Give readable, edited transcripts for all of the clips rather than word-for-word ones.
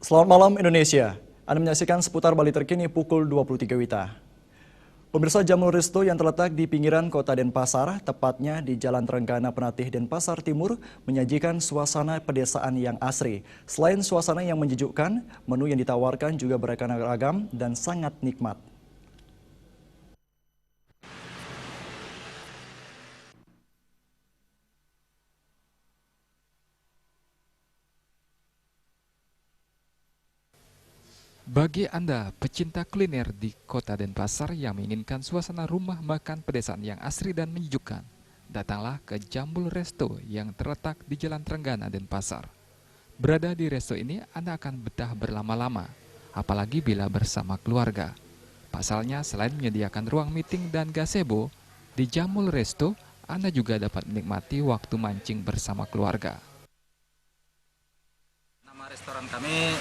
Selamat malam Indonesia. Anda menyaksikan seputar Bali terkini pukul 23 WITA. Pemirsa, Jamul Resto yang terletak di pinggiran kota Denpasar, tepatnya di Jalan Trenggana Penatih Denpasar Timur, menyajikan suasana pedesaan yang asri. Selain suasana yang menyejukkan, menu yang ditawarkan juga beraneka ragam dan sangat nikmat. Bagi Anda pecinta kuliner di kota Denpasar yang menginginkan suasana rumah makan pedesaan yang asri dan menyejukkan, datanglah ke Jamul Resto yang terletak di Jalan Trenggana, Denpasar. Berada di resto ini Anda akan betah berlama-lama, apalagi bila bersama keluarga. Pasalnya selain menyediakan ruang meeting dan gazebo, di Jamul Resto Anda juga dapat menikmati waktu mancing bersama keluarga. Nama restoran kami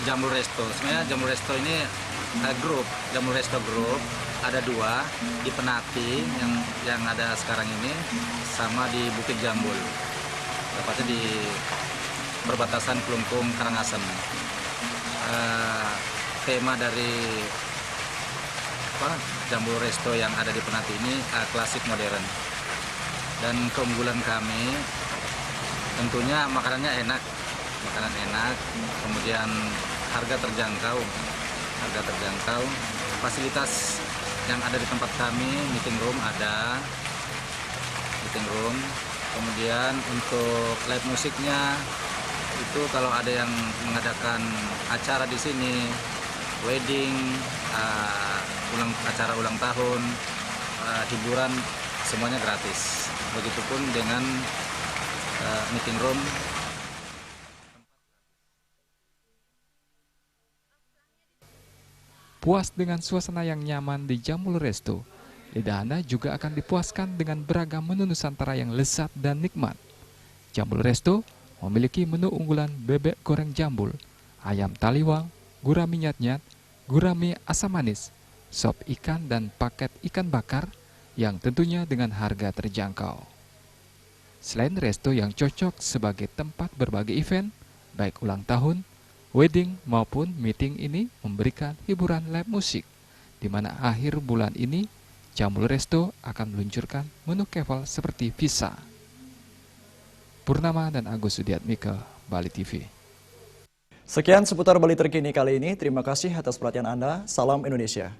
Jamul Resto. Sebenarnya Jamul Resto ini grup, Jamul Resto Group. Ada dua di Penati yang ada sekarang ini, sama di Bukit Jambul, tepatnya di perbatasan Kelungkung Karangasem. Tema dari Jamul Resto yang ada di Penati ini klasik modern. Dan keunggulan kami tentunya makanannya enak, kemudian harga terjangkau, fasilitas yang ada di tempat kami, meeting room, kemudian untuk live musiknya itu kalau ada yang mengadakan acara di sini, wedding, acara ulang tahun, hiburan, semuanya gratis. Begitupun dengan meeting room. Puas dengan suasana yang nyaman di Jamul Resto, lidah Anda juga akan dipuaskan dengan beragam menu Nusantara yang lezat dan nikmat. Jamul Resto memiliki menu unggulan bebek goreng jambul, ayam taliwang, gurami nyat-nyat, gurami asam manis, sop ikan dan paket ikan bakar yang tentunya dengan harga terjangkau. Selain resto yang cocok sebagai tempat berbagai event, baik ulang tahun, wedding maupun meeting, ini memberikan hiburan live musik, di mana akhir bulan ini Jamul Resto akan meluncurkan menu keval seperti Visa. Purnama dan Agus Sudiatmika, Bali TV. Sekian seputar Bali terkini kali ini. Terima kasih atas perhatian Anda. Salam Indonesia.